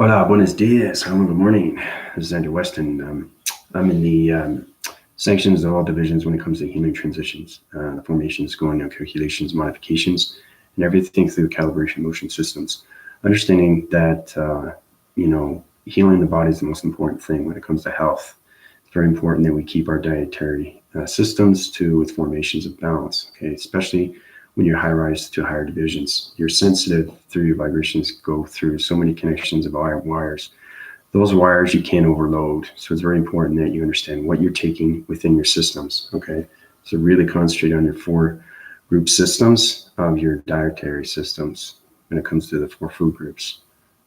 Hola, buenos dias. Hello, good morning. This is Andrew Weston. I'm in the sanctions of all divisions when it comes to healing transitions, the formations, going on calculations, modifications, and everything through calibration motion systems. Understanding that, healing the body is the most important thing when it comes to health. It's very important that we keep our dietary systems with formations of balance, okay, especially when you're high rise to higher divisions. You're sensitive through your vibrations, go through so many connections of iron wires. Those wires you can't overload. So it's very important that you understand what you're taking within your systems, okay? So really concentrate on your four group systems of your dietary systems when it comes to the four food groups.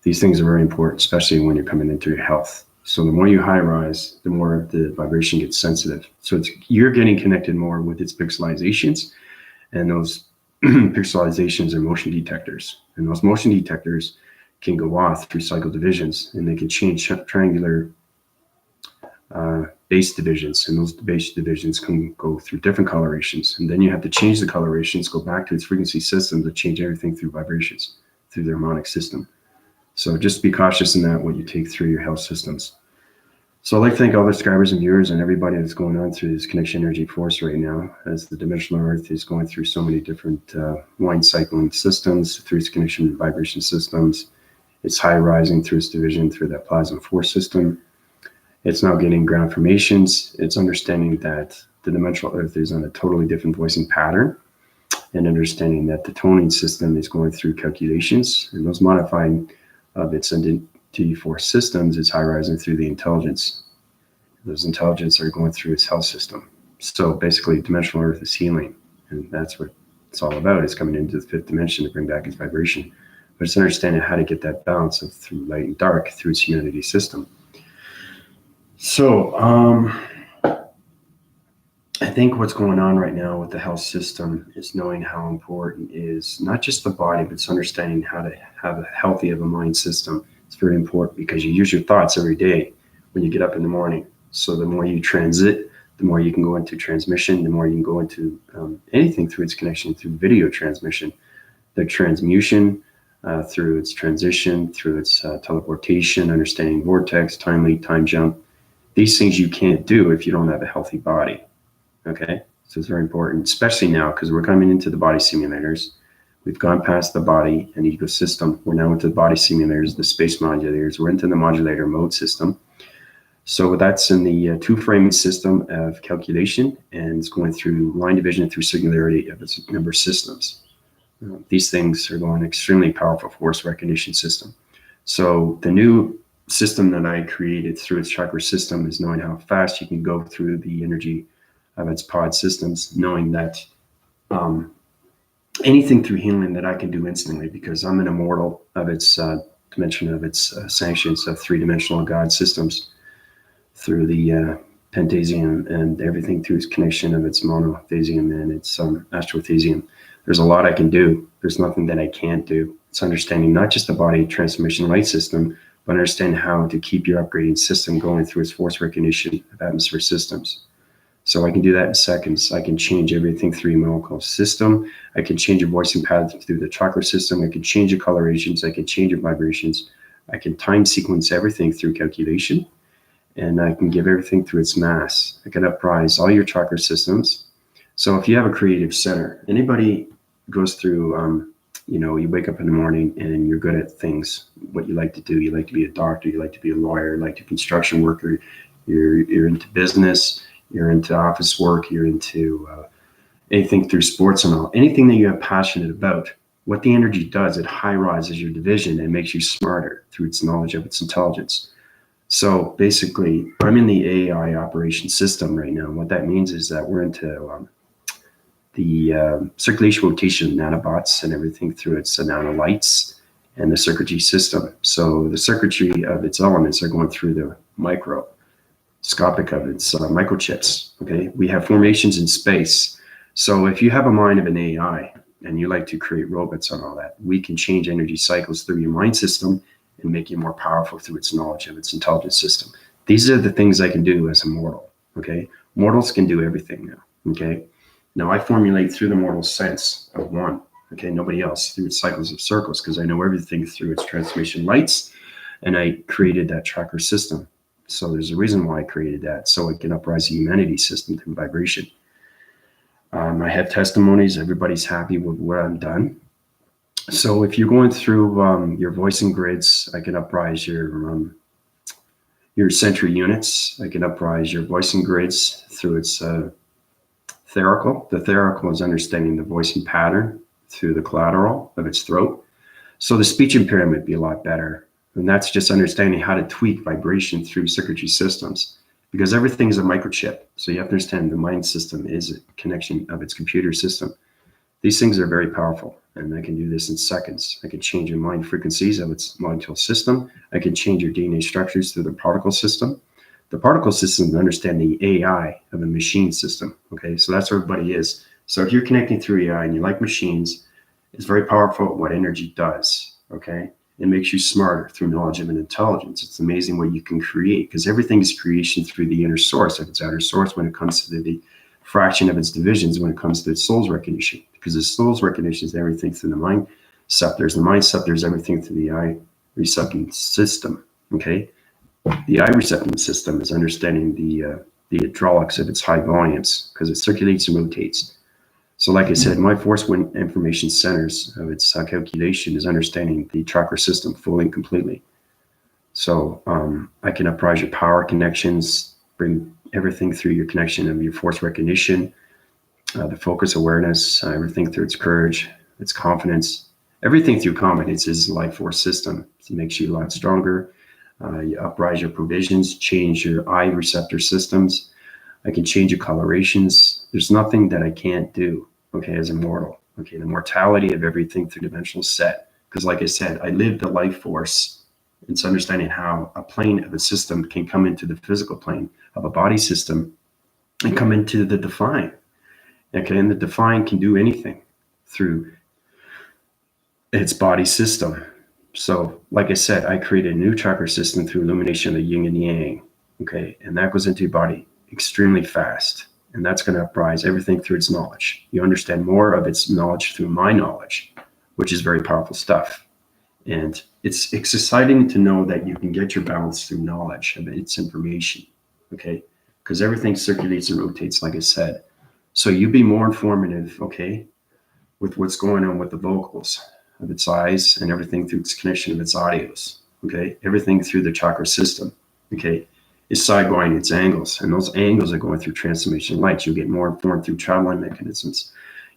These things are very important, especially when you're coming into your health. So the more you high rise, the more the vibration gets sensitive. So you're getting connected more with its pixelizations, and those pixelizations are motion detectors. And those motion detectors can go off through cycle divisions, and they can change triangular base divisions. And those base divisions can go through different colorations. And then you have to change the colorations, go back to its frequency system to change everything through vibrations, through the harmonic system. So just be cautious in that, what you take through your health systems. So I'd like to thank all the subscribers and viewers and everybody that's going on through this connection energy force right now, as the dimensional earth is going through so many different wind cycling systems, through its connection vibration systems. It's high rising through its division through that plasma force system. It's now getting ground formations. It's understanding that the dimensional earth is on a totally different voicing pattern, and understanding that the toning system is going through calculations, and those modifying of its identity force systems is high rising through the intelligence. Those intelligence are going through its health system. So basically, dimensional earth is healing, and that's what it's all about. It's coming into the fifth dimension to bring back its vibration. But it's understanding how to get that balance of through light and dark through its humanity system. So I think what's going on right now with the health system is knowing how important is not just the body, but it's understanding how to have a healthy of a mind system. It's very important because you use your thoughts every day when you get up in the morning. So the more you transit, the more you can go into transmission, the more you can go into anything through its connection, through video transmission, the transmutation, through its transition, through its teleportation, understanding vortex, time leap, time jump. These things you can't do if you don't have a healthy body. Okay, so it's very important, especially now because we're coming into the body simulators. We've gone past the body and ecosystem. We're now into the body simulators, the space modulators. We're into the modulator mode system. So that's in the two-framing system of calculation, and it's going through line division through singularity of its member systems. These things are going extremely powerful force recognition system. So the new system that I created through its chakra system is knowing how fast you can go through the energy of its pod systems, knowing that anything through healing that I can do instantly, because I'm an immortal of its dimension of its sanctions of three-dimensional God systems through the pentasium and everything through its connection of its monothesium and its astrothesium. There's a lot I can do. There's nothing that I can't do. It's understanding not just the body transformation light system, but understand how to keep your upgrading system going through its force recognition of atmosphere systems. So I can do that in seconds. I can change everything through your molecular system. I can change your voicing pattern through the chakra system. I can change your colorations. I can change your vibrations. I can time sequence everything through calculation. And I can give everything through its mass. I can uprise all your chakra systems. So if you have a creative center, anybody goes through, you wake up in the morning and you're good at things, what you like to do. You like to be a doctor. You like to be a lawyer. You like to be a construction worker. You're into business. You're into office work. You're into anything through sports and all. Anything that you're passionate about, what the energy does, it high rises your division and makes you smarter through its knowledge of its intelligence. So basically, I'm in the AI operation system right now. What that means is that we're into the circulation rotation of nanobots and everything through its nanolights and the circuitry system. So the circuitry of its elements are going through the microscopic of its microchips. Okay, we have formations in space. So if you have a mind of an AI and you like to create robots and all that, we can change energy cycles through your mind system and make you more powerful through its knowledge of its intelligence system. These are the things I can do as a mortal. Okay, mortals can do everything now. Okay, now I formulate through the mortal sense of one. Okay, nobody else through its cycles of circles, because I know everything through its transformation lights, And I created that chakra system. So there's a reason why I created that, so it can uprise the humanity system through vibration. I have testimonies. Everybody's happy with what I've done. So if you're going through your voicing grids, I can uprise your sensory units. I can uprise your voicing grids through its therical. The therical is understanding the voicing pattern through the collateral of its throat. So the speech impairment would be a lot better. And that's just understanding how to tweak vibration through circuitry systems, because everything is a microchip. So you have to understand the mind system is a connection of its computer system. These things are very powerful, and I can do this in seconds. I can change your mind frequencies of its molecule system. I can change your DNA structures through the particle system. The particle system is understand the AI of a machine system. Okay, so that's where everybody is. So if you're connecting through AI and you like machines, it's very powerful what energy does. Okay, it makes you smarter through knowledge of an intelligence. It's amazing what you can create, because everything is creation through the inner source of its outer source when it comes to the fraction of its divisions when it comes to its soul's recognition, because the soul's recognition is everything through the mind scepters. The mind scepter is everything through the eye reception system. Okay, the eye reception system is understanding the hydraulics of its high volumes, because it circulates and rotates. So like I said, my force wind information centers of its calculation is understanding the chakra system fully and completely. So I can uprise your power connections, bring everything through your connection of your force recognition, the focus awareness, everything through its courage, its confidence. Everything through confidence is a life force system. It makes you a lot stronger. You uprise your provisions, change your eye receptor systems. I can change your colorations. There's nothing that I can't do, okay, as immortal. Okay, the mortality of everything through dimensional set. Because like I said, I lived the life force. It's understanding how a plane of a system can come into the physical plane of a body system and come into the define. Okay, and the define can do anything through its body system. So, like I said, I created a new chakra system through illumination of the yin and yang. Okay, and that goes into your body extremely fast. And that's going to uprise everything through its knowledge. You understand more of its knowledge through my knowledge, which is very powerful stuff. And it's exciting to know that you can get your balance through knowledge of its information, okay? Because everything circulates and rotates, like I said. So you be more informative, okay, with what's going on with the vocals of its eyes and everything through its connection of its audios, okay? Everything through the chakra system, okay, is side-going its angles. And those angles are going through transformation lights. You'll get more informed through traveling mechanisms.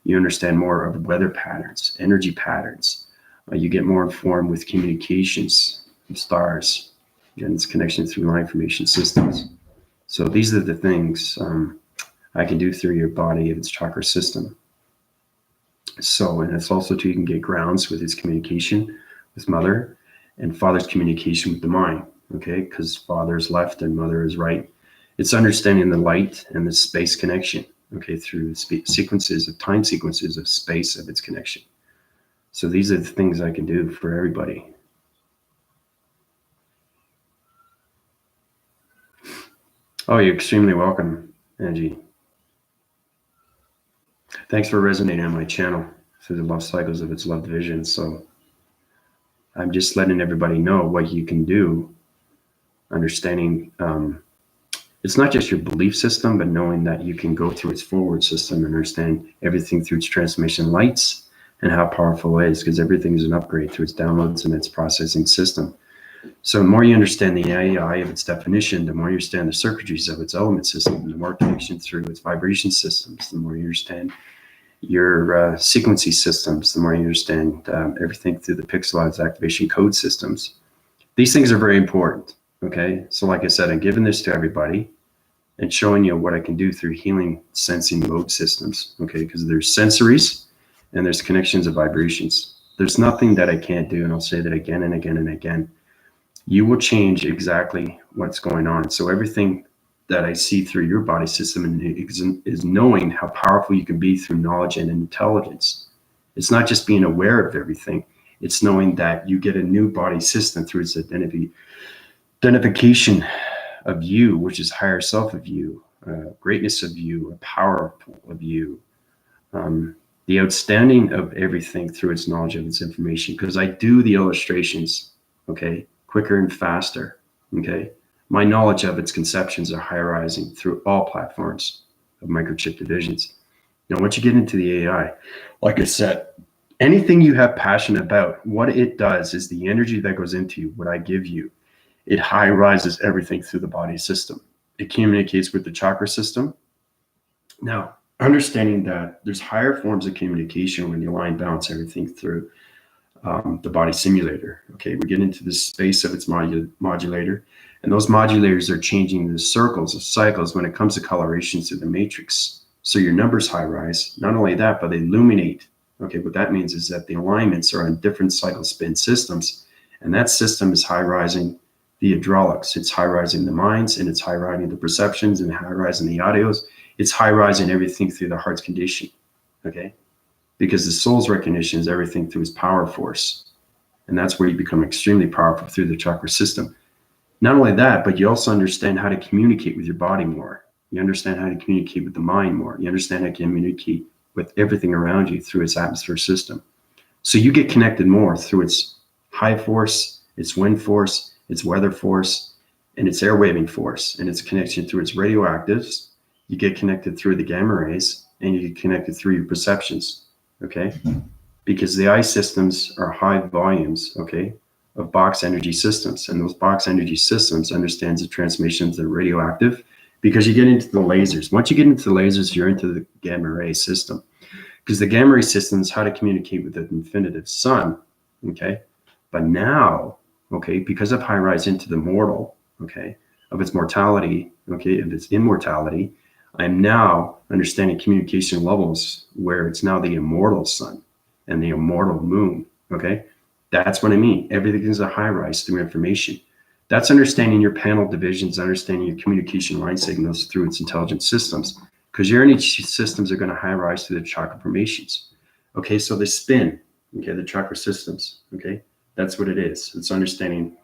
You understand more of weather patterns, energy patterns. You get more informed with communications, stars, and its connection through line information systems. So these are the things I can do through your body of its chakra system. So, and it's also too, you can get grounds with its communication with mother and father's communication with the mind, okay? Because father is left and mother is right. It's understanding the light and the space connection, okay, through sequences of time sequences of space of its connection. So these are the things I can do for everybody. Oh, you're extremely welcome, Angie. Thanks for resonating on my channel through the love cycles of its loved vision. So I'm just letting everybody know what you can do, understanding it's not just your belief system, but knowing that you can go through its forward system and understand everything through its transformation lights and how powerful it is, because everything is an upgrade through its downloads and its processing system. So the more you understand the AI of its definition, the more you understand the circuitries of its element system, the more connection through its vibration systems, the more you understand your sequencing systems, the more you understand everything through the pixelized activation code systems. These things are very important, okay? So like I said, I'm giving this to everybody and showing you what I can do through healing sensing mode systems, okay? Because there's sensories, and there's connections of vibrations. There's nothing that I can't do, and I'll say that again and again and again. You will change exactly what's going on. So everything that I see through your body system is knowing how powerful you can be through knowledge and intelligence. It's not just being aware of everything. It's knowing that you get a new body system through its identification of you, which is higher self of you, greatness of you, a power of you, the outstanding of everything through its knowledge of its information, because I do the illustrations, okay, quicker and faster. Okay. My knowledge of its conceptions are high rising through all platforms of microchip divisions. Now, once you get into the AI, like I said, anything you have passion about, what it does is the energy that goes into you, what I give you, it high rises everything through the body system. It communicates with the chakra system. Now, understanding that there's higher forms of communication when you line balance everything through the body simulator. Okay, we get into the space of its modulator, and those modulators are changing the circles of cycles when it comes to colorations through the matrix. So your numbers high rise. Not only that, but they illuminate. Okay, what that means is that the alignments are on different cycle spin systems, and that system is high rising the hydraulics. It's high rising the minds, and it's high rising the perceptions, and high rising the audios. It's high rising everything through the heart's condition. Okay, because the soul's recognition is everything through its power force, and that's where you become extremely powerful through the chakra system. Not only that, but you also understand how to communicate with your body more. You understand how to communicate with the mind more. You understand how to communicate with everything around you through its atmosphere system. So you get connected more through its high force, its wind force, its weather force, and its air waving force, and its connection through its radioactives. You get connected through the gamma rays, and you get connected through your perceptions, okay? Because the eye systems are high volumes, okay, of box energy systems, and those box energy systems understands the transmissions that are radioactive, because you get into the lasers. Once you get into the lasers, you're into the gamma ray system, because the gamma ray system is how to communicate with the infinitive sun, okay? But now, okay, because of high rise into the mortal, okay, of its mortality, okay, of its immortality, I'm now understanding communication levels where it's now the immortal sun and the immortal moon, okay? That's what I mean. Everything is a high rise through information. That's understanding your panel divisions, understanding your communication line signals through its intelligent systems, because your energy systems are going to high rise through the chakra formations. Okay, so the spin, okay, the chakra systems, okay, that's what it is. It's understanding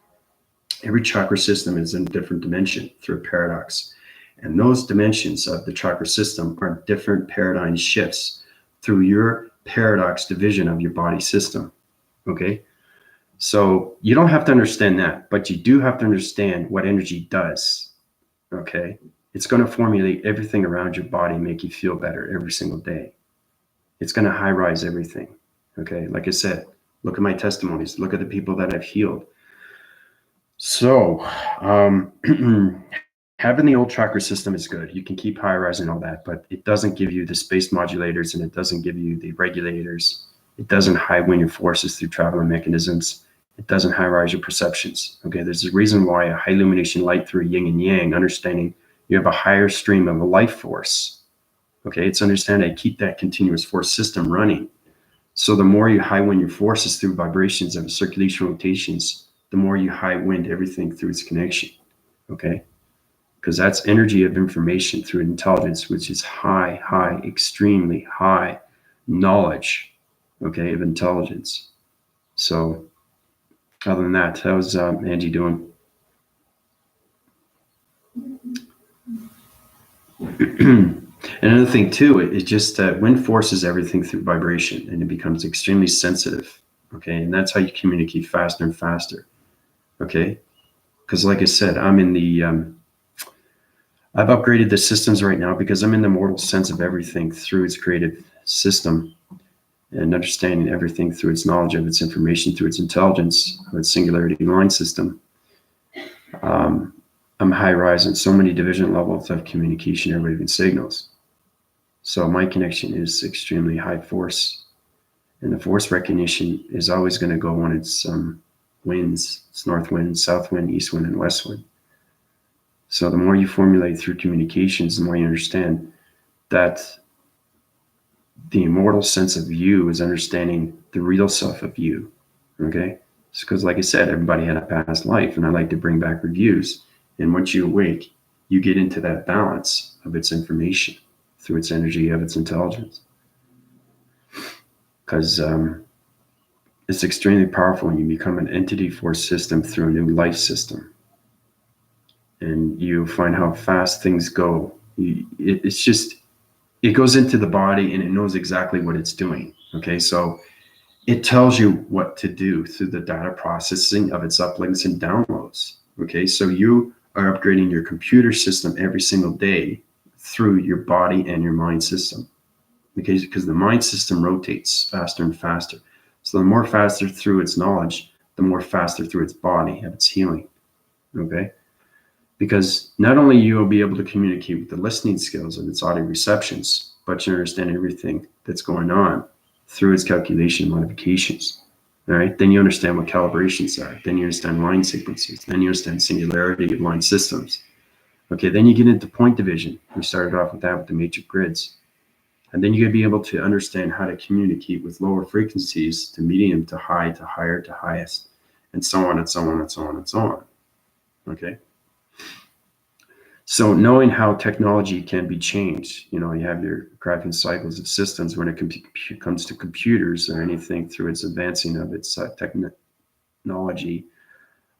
every chakra system is in a different dimension through a paradox. And those dimensions of the chakra system are different paradigm shifts through your paradox division of your body system, okay? So you don't have to understand that, but you do have to understand what energy does, okay? It's going to formulate everything around your body, make you feel better every single day. It's going to high rise everything, okay? Like I said, look at my testimonies, look at the people that I've healed. So having the old chakra system is good. You can keep high rising all that, but it doesn't give you the space modulators, and it doesn't give you the regulators. It doesn't high wind your forces through traveling mechanisms. It doesn't high rise your perceptions. Okay, there's a reason why a high illumination light through yin and yang, understanding you have a higher stream of a life force. Okay, it's understanding to keep that continuous force system running. So the more you high wind your forces through vibrations of circulation rotations, the more you high wind everything through its connection. Okay, because that's energy of information through intelligence, which is high, extremely high knowledge, okay, of intelligence. So other than that, how's Angie doing? Another thing too, it's just wind forces everything through vibration, and it becomes extremely sensitive, okay? And that's how you communicate faster and faster, okay? Because like I said, I'm in the I've upgraded the systems right now because I'm in the mortal sense of everything through its creative system, and understanding everything through its knowledge of its information, through its intelligence, of its singularity line system. I'm high rise in so many division levels of communication, air waving signals. So my connection is extremely high force, and the force recognition is always going to go on its winds. It's north wind, south wind, east wind, and west wind. So the more you formulate through communications, the more you understand that the immortal sense of you is understanding the real self of you, okay? It's because, like I said, everybody had a past life, and I like to bring back reviews. And once you awake, you get into that balance of its information through its energy of its intelligence. Because it's extremely powerful when you become an entity force system through a new life system. And you find how fast things go. It's just, it goes into the body and it knows exactly what it's doing. Okay, so it tells you what to do through the data processing of its uplinks and downloads. Okay, so you are upgrading your computer system every single day through your body and your mind system. Because the mind system rotates faster and faster. So the more faster through its knowledge, the more faster through its body of its healing. Okay, because not only you will be able to communicate with the listening skills of its audio receptions, but you understand everything that's going on through its calculation modifications. All right, then you understand what calibrations are. Then you understand line sequences. Then you understand singularity of line systems. Okay, then you get into point division. We started off with that with the matrix grids. And then you're going to be able to understand how to communicate with lower frequencies to medium to high to higher to highest, and so on and so on and so on and so on. Okay. So knowing how technology can be changed, you have your crafting cycles of systems when it comes to computers or anything through its advancing of its technology,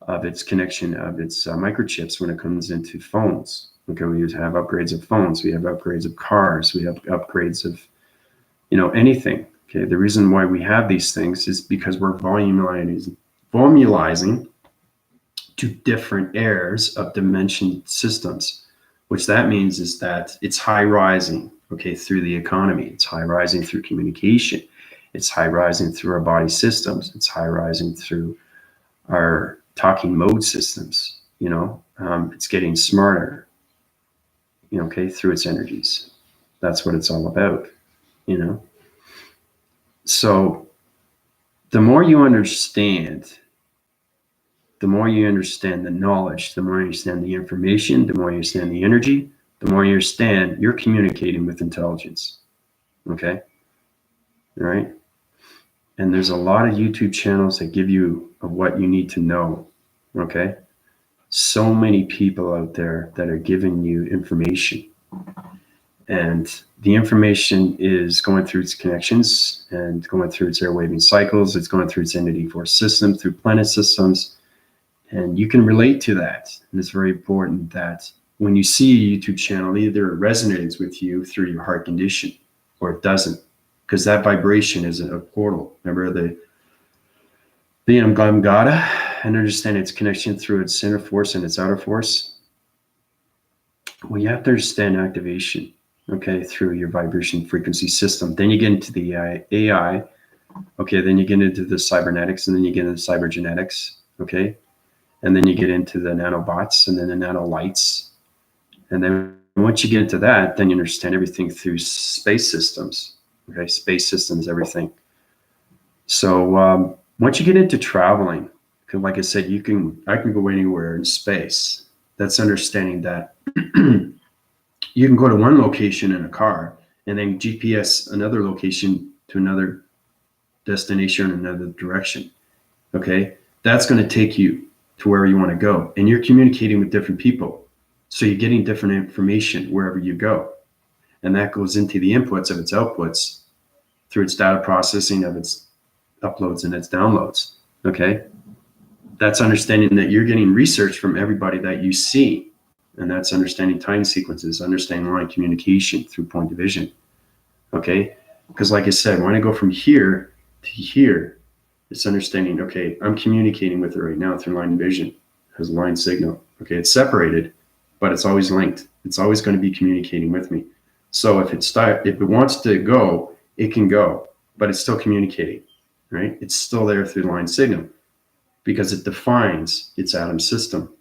of its connection of its microchips when it comes into phones. Okay, we have upgrades of phones, we have upgrades of cars, we have upgrades of, anything. Okay, the reason why we have these things is because we're volumizing to different airs of dimension systems, which that means is that it's high rising, okay, through the economy. It's high rising through communication. It's high rising through our body systems. It's high rising through our talking mode systems. It's getting smarter, okay, through its energies. That's what it's all about, So the more you understand, the more you understand the knowledge, the more you understand the information, the more you understand the energy, the more you understand you're communicating with intelligence. Okay? All right? And there's a lot of YouTube channels that give you of what you need to know. Okay? So many people out there that are giving you information. And the information is going through its connections and going through its airwaving cycles. It's going through its entity force system, through planet systems. And you can relate to that. And it's very important that when you see a YouTube channel, either it resonates with you through your heart condition or it doesn't, because that vibration is a portal. Remember the Gamgata, and understand its connection through its inner force and its outer force. Well, you have to understand activation, okay, through your vibration frequency system. Then you get into the AI, okay, then you get into the cybernetics, and then you get into cybergenetics, okay? And then you get into the nanobots and then the nanolights. And then once you get into that, then you understand everything through space systems. Okay, space systems, everything. So once you get into traveling, like I said, I can go anywhere in space. That's understanding that you can go to one location in a car and then GPS another location to another destination in another direction. Okay, that's going to take you to where you want to go, and you're communicating with different people, so you're getting different information wherever you go, and that goes into the inputs of its outputs through its data processing of its uploads and its downloads. Okay, that's understanding that you're getting research from everybody that you see, and that's understanding time sequences, understanding line communication through point division. Okay, because like I said, when I go from here to here, it's understanding, okay, I'm communicating with it right now through line vision as a line signal. Okay, it's separated, but it's always linked. It's always going to be communicating with me. So if it wants to go, it can go, but it's still communicating, right? It's still there through the line signal because it defines its atom system.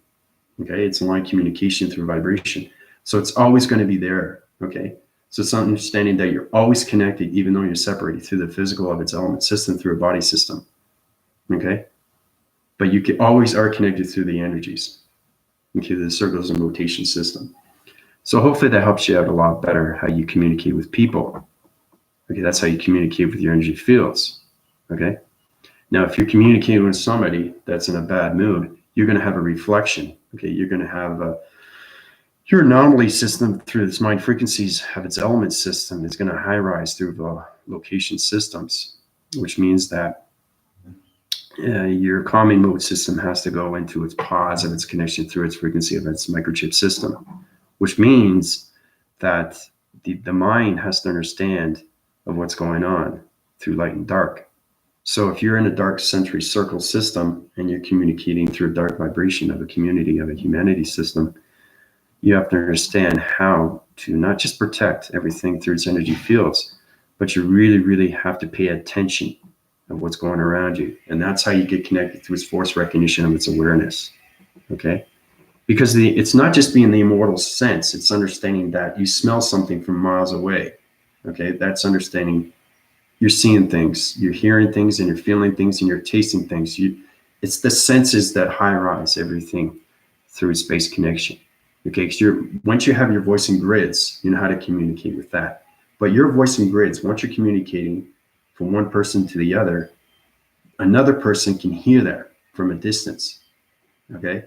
Okay, it's line communication through vibration. So it's always going to be there, okay? So it's understanding that you're always connected, even though you're separated through the physical of its element system, through a body system. Okay, but you always are connected through the energies, okay, the circles and rotation system. So hopefully that helps you out a lot better how you communicate with people. Okay, that's how you communicate with your energy fields. Okay, now if you're communicating with somebody that's in a bad mood, you're going to have a reflection. Okay, you're going to have your anomaly system through this mind frequencies have its element system. It's going to high rise through the location systems, which means that your calming mode system has to go into its pods of its connection through its frequency of its microchip system, which means that the mind has to understand of what's going on through light and dark. So if you're in a dark century circle system and you're communicating through a dark vibration of a community, of a humanity system, you have to understand how to not just protect everything through its energy fields, but you really, really have to pay attention of what's going around you. And that's how you get connected to its force recognition of its awareness. Okay? Because it's not just being the immortal sense, it's understanding that you smell something from miles away. Okay? That's understanding you're seeing things, you're hearing things, and you're feeling things, and you're tasting things. It's the senses that high rise everything through space connection. Okay, because once you have your voice in grids, you know how to communicate with that. But your voice in grids, once you're communicating from one person to the other, another person can hear that from a distance. Okay,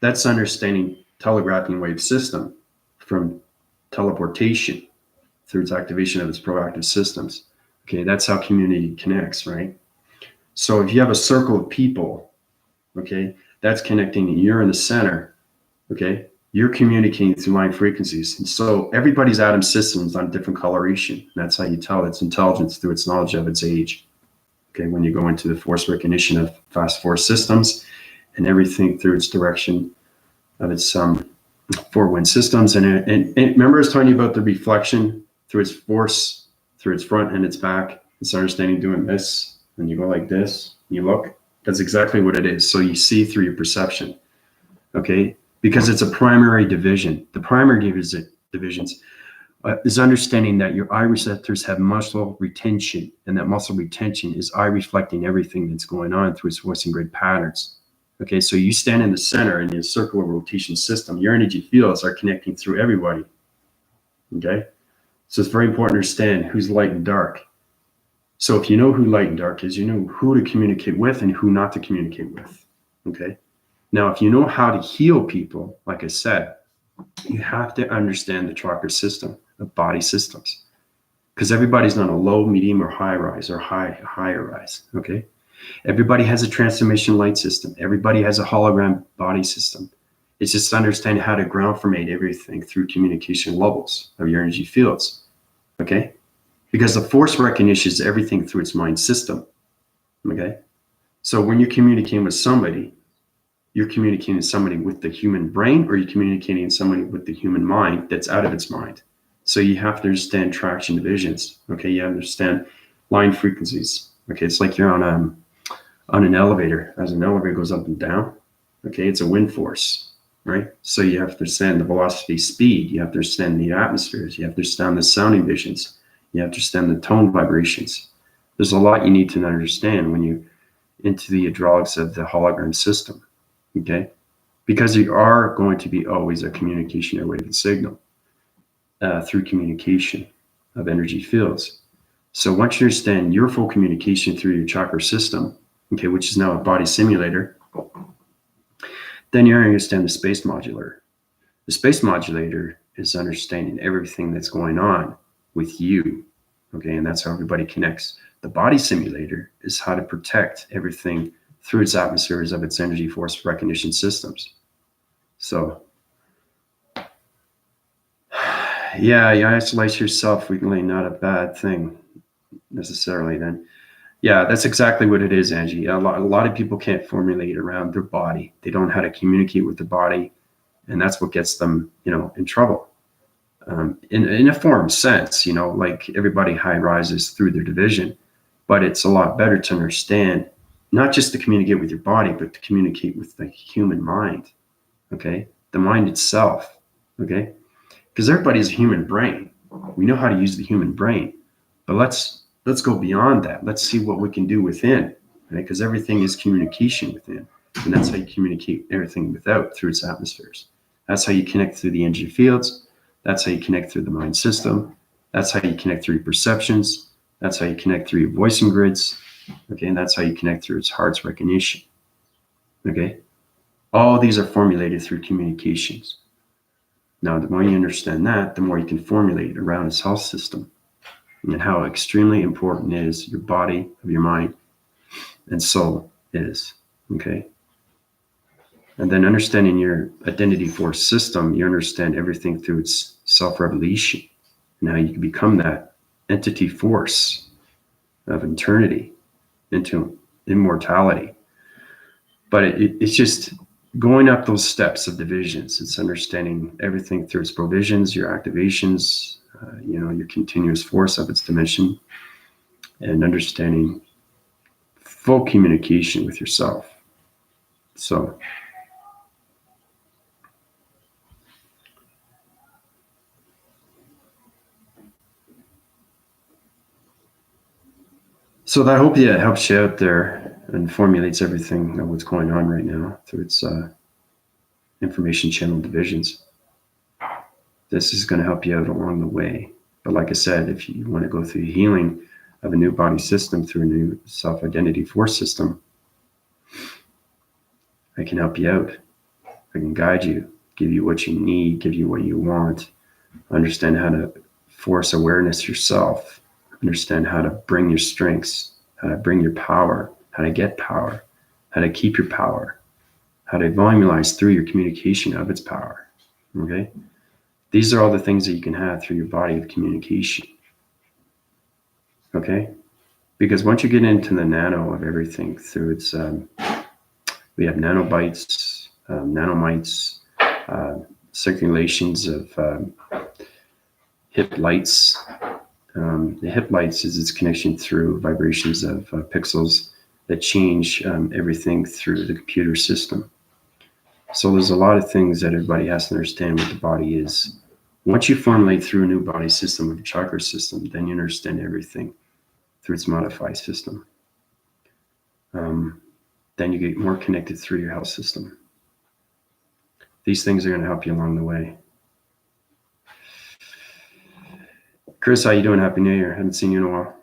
that's understanding telegraphing wave system from teleportation through its activation of its proactive systems. Okay, that's how community connects, right? So if you have a circle of people, okay, that's connecting, and you're in the center, okay, you're communicating through line frequencies. And so everybody's atom system is on different coloration. That's how you tell its intelligence through its knowledge of its age. Okay, when you go into the force recognition of fast force systems and everything through its direction of its four wind systems. And remember I was telling you about the reflection through its force, through its front and its back. It's understanding doing this, and you go like this, you look. That's exactly what it is. So you see through your perception, okay? Because it's a primary division. The primary divisions is understanding that your eye receptors have muscle retention, and that muscle retention is eye reflecting everything that's going on through its voicing grid patterns. Okay, so you stand in the center in your circular rotation system. Your energy fields are connecting through everybody. Okay, so it's very important to understand who's light and dark. So if you know who light and dark is, you know who to communicate with and who not to communicate with. Okay, now if you know how to heal people, like I said, you have to understand the chakra system of body systems, because everybody's not a low, medium, or high rise or higher rise. Okay, everybody has a transformation light system. Everybody has a hologram body system. It's just understanding how to ground formate everything through communication levels of your energy fields. Okay, because the force recognitions everything through its mind system. Okay, so when you're communicating with somebody, you're communicating with somebody with the human brain, or you're communicating with somebody with the human mind that's out of its mind. So you have to understand traction divisions. Okay, you understand line frequencies. Okay, it's like you're on an elevator. As an elevator goes up and down, okay, it's a wind force, right? So you have to understand the velocity, speed. You have to understand the atmospheres. You have to understand the sounding visions. You have to understand the tone vibrations. There's a lot you need to understand when you're into the hydraulics of the hologram system. Okay, because you are going to be always a communication airwave and signal through communication of energy fields. So once you understand your full communication through your chakra system, okay, which is now a body simulator, then you understand the space modulator. The space modulator is understanding everything that's going on with you, okay, and that's how everybody connects. The body simulator is how to protect everything through its atmospheres of its energy force recognition systems. So, yeah, you isolate yourself weakly, not a bad thing necessarily then. Yeah, that's exactly what it is, Angie. A lot of people can't formulate around their body. They don't know how to communicate with the body, and that's what gets them, in trouble. In a form sense, like everybody high rises through their division, but it's a lot better to understand not just to communicate with your body, but to communicate with the human mind, okay? The mind itself, okay? Because everybody's a human brain. We know how to use the human brain, but let's go beyond that. Let's see what we can do within, right? Because everything is communication within, and that's how you communicate everything without through its atmospheres. That's how you connect through the energy fields. That's how you connect through the mind system. That's how you connect through your perceptions. That's how you connect through your voicing grids. Okay, and that's how you connect through its heart's recognition. Okay, all these are formulated through communications. Now, the more you understand that, the more you can formulate around its health system and how extremely important is your body, of your mind, and soul is. Okay, and then understanding your identity force system, you understand everything through its self-revelation. Now you can become that entity force of eternity. into immortality. But it's just going up those steps of divisions. It's understanding everything through its provisions, your activations, your continuous force of its dimension, and understanding full communication with yourself. So that I hope it helps you out there and formulates everything of what's going on right now through its information channel divisions. This is going to help you out along the way. But like I said, if you want to go through healing of a new body system through a new self-identity force system, I can help you out. I can guide you, give you what you need, give you what you want, understand how to force awareness yourself, understand how to bring your strengths, how to bring your power, how to get power, how to keep your power, how to volumize through your communication of its power. Okay? These are all the things that you can have through your body of communication. Okay? Because once you get into the nano of everything through its, we have nanobytes, nanomites, circulations of hip lights. The hip lights is its connection through vibrations of pixels that change everything through the computer system. So there's a lot of things that everybody has to understand what the body is. Once you formulate through a new body system of a chakra system, then you understand everything through its modified system. Then you get more connected through your health system. These things are going to help you along the way. Chris, how you doing? Happy New Year. Haven't seen you in a while.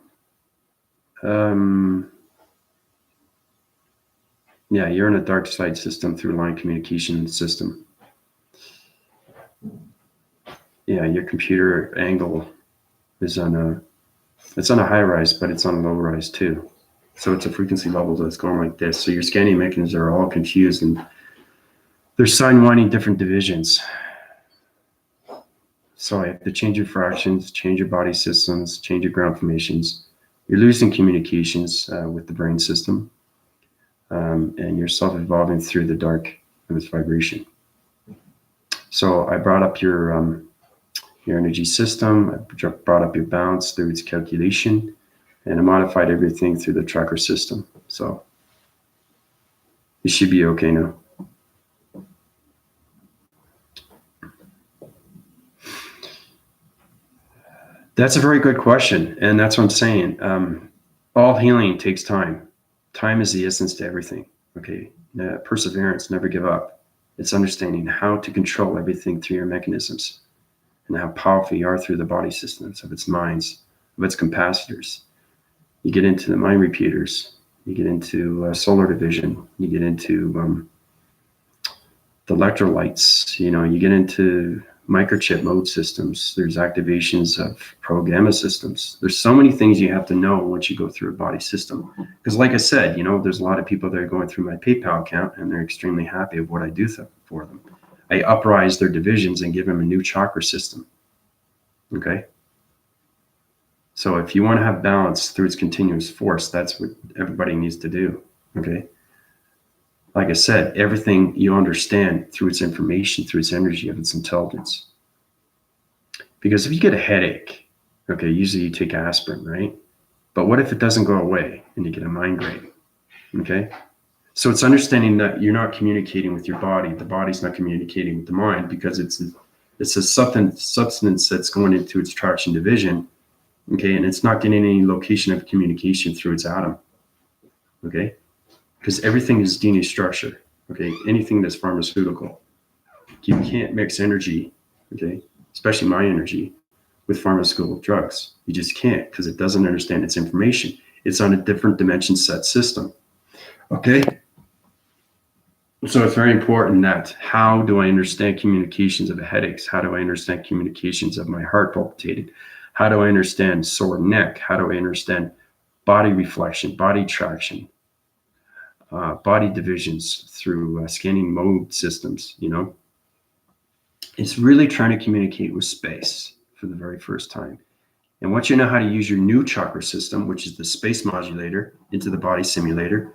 Yeah, you're in a dark side system through line communication system. Yeah, your computer angle is it's on a high rise, but it's on a low rise too. So it's a frequency level that's going like this. So your scanning mechanisms are all confused and they're sidewinding different divisions. So I have to change your fractions, change your body systems, change your ground formations. You're losing communications with the brain system. And you're self-evolving through the dark of its vibration. So I brought up your energy system. I brought up your balance through its calculation, and I modified everything through the chakra system. So it should be okay now. That's a very good question, and that's what I'm saying. All healing takes time. Time is the essence to everything. Okay, perseverance, never give up. It's understanding how to control everything through your mechanisms and how powerful you are through the body systems of its minds, of its capacitors. You get into the mind repeaters, you get into solar division, you get into the electrolytes, you get into microchip mode systems. There's activations of pro-gamma systems. There's so many things you have to know once you go through a body system. Because like I said, there's a lot of people that are going through my PayPal account and they're extremely happy of what I do for them. I uprise their divisions and give them a new chakra system. Okay? So if you want to have balance through its continuous force, that's what everybody needs to do. Okay? Like I said, everything you understand through its information, through its energy, of its intelligence. Because if you get a headache, okay, usually you take aspirin, right? But what if it doesn't go away and you get a migraine? Okay? So it's understanding that you're not communicating with your body. The body's not communicating with the mind because it's a substance that's going into its traction division, okay? And it's not getting any location of communication through its atom, okay? Because everything is DNA structure, okay? Anything that's pharmaceutical. You can't mix energy, okay? Especially my energy with pharmaceutical drugs. You just can't because it doesn't understand its information. It's on a different dimension set system, okay? So it's very important that how do I understand communications of headaches? How do I understand communications of my heart palpitating? How do I understand sore neck? How do I understand body reflection, body traction? Body divisions through scanning mode systems, It's really trying to communicate with space for the very first time. And once you know how to use your new chakra system, which is the space modulator, into the body simulator,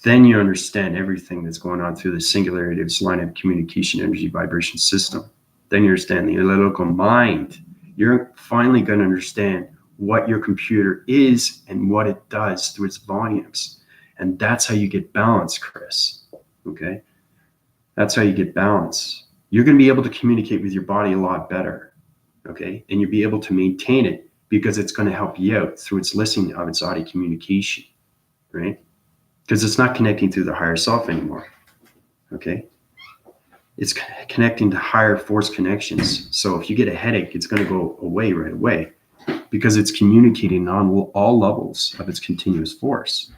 then you understand everything that's going on through the singularity of this line of communication, energy, vibration system. Then you understand the analytical mind. You're finally going to understand what your computer is and what it does through its volumes. And that's how you get balance, Chris. Okay? That's how you get balance. You're going to be able to communicate with your body a lot better. Okay? And you'll be able to maintain it because it's going to help you out through its listening of its audio communication. Right? Because it's not connecting through the higher self anymore. Okay? It's connecting to higher force connections. So if you get a headache, it's going to go away right away because it's communicating on all levels of its continuous force.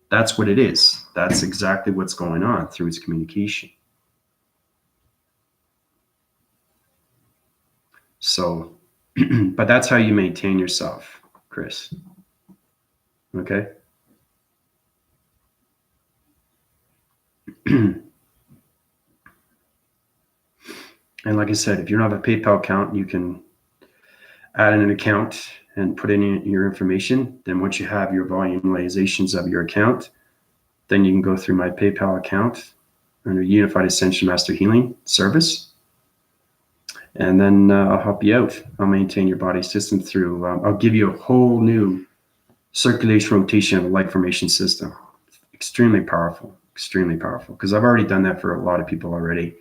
That's what it is. That's exactly what's going on through its communication. So, but that's how you maintain yourself, Chris. Okay? And like I said, if you don't have a PayPal account, you can add in an account and put in your information. Then once you have your volumizations of your account, then you can go through my PayPal account under Unified Ascension Master Healing Service. And then I'll help you out. I'll maintain your body system through, I'll give you a whole new circulation, rotation, light formation system. Extremely powerful, because I've already done that for a lot of people already.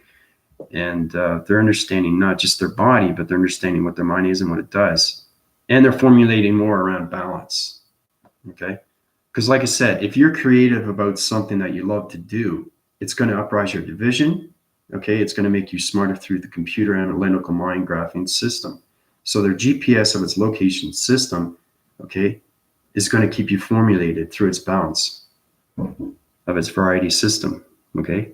And they're understanding not just their body, but they're understanding what their mind is and what it does. And they're formulating more around balance. Okay? Because like I said, if you're creative about something that you love to do, it's going to uprise your division. Okay? It's going to make you smarter through the computer analytical mind graphing system. So their GPS of its location system, okay, is going to keep you formulated through its balance of its variety system. Okay?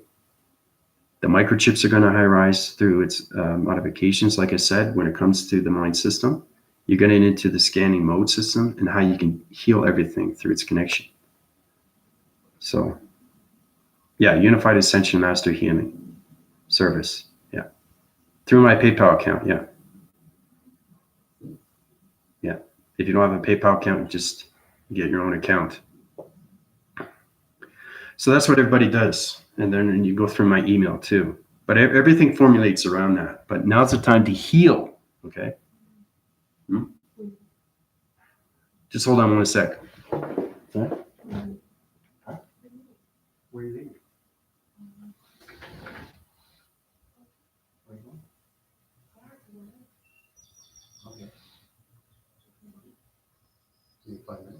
The microchips are going to high rise through its modifications. Like I said, when it comes to the mind system, you're getting into the scanning mode system and how you can heal everything through its connection. So, yeah, Unified Ascension Master Healing Service. Yeah. Through my PayPal account. Yeah. Yeah. If you don't have a PayPal account, just get your own account. So that's what everybody does. And then you go through my email too. But everything formulates around that. But now's the time to heal. Okay? Just hold on one sec. Okay? Where are you leaving? Where are you going? Okay. Give me 5 minutes.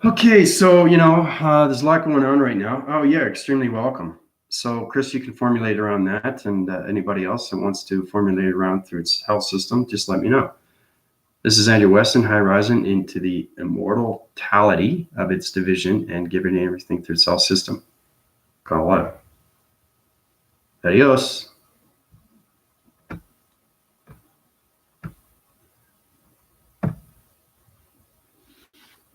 Okay, so, there's a lot going on right now. Oh, yeah, extremely welcome. So, Chris, you can formulate around that, and anybody else that wants to formulate around through its health system, just let me know. This is Andrew Weston, High Rising into the immortality of its division and giving everything through its health system. Call out. Adios.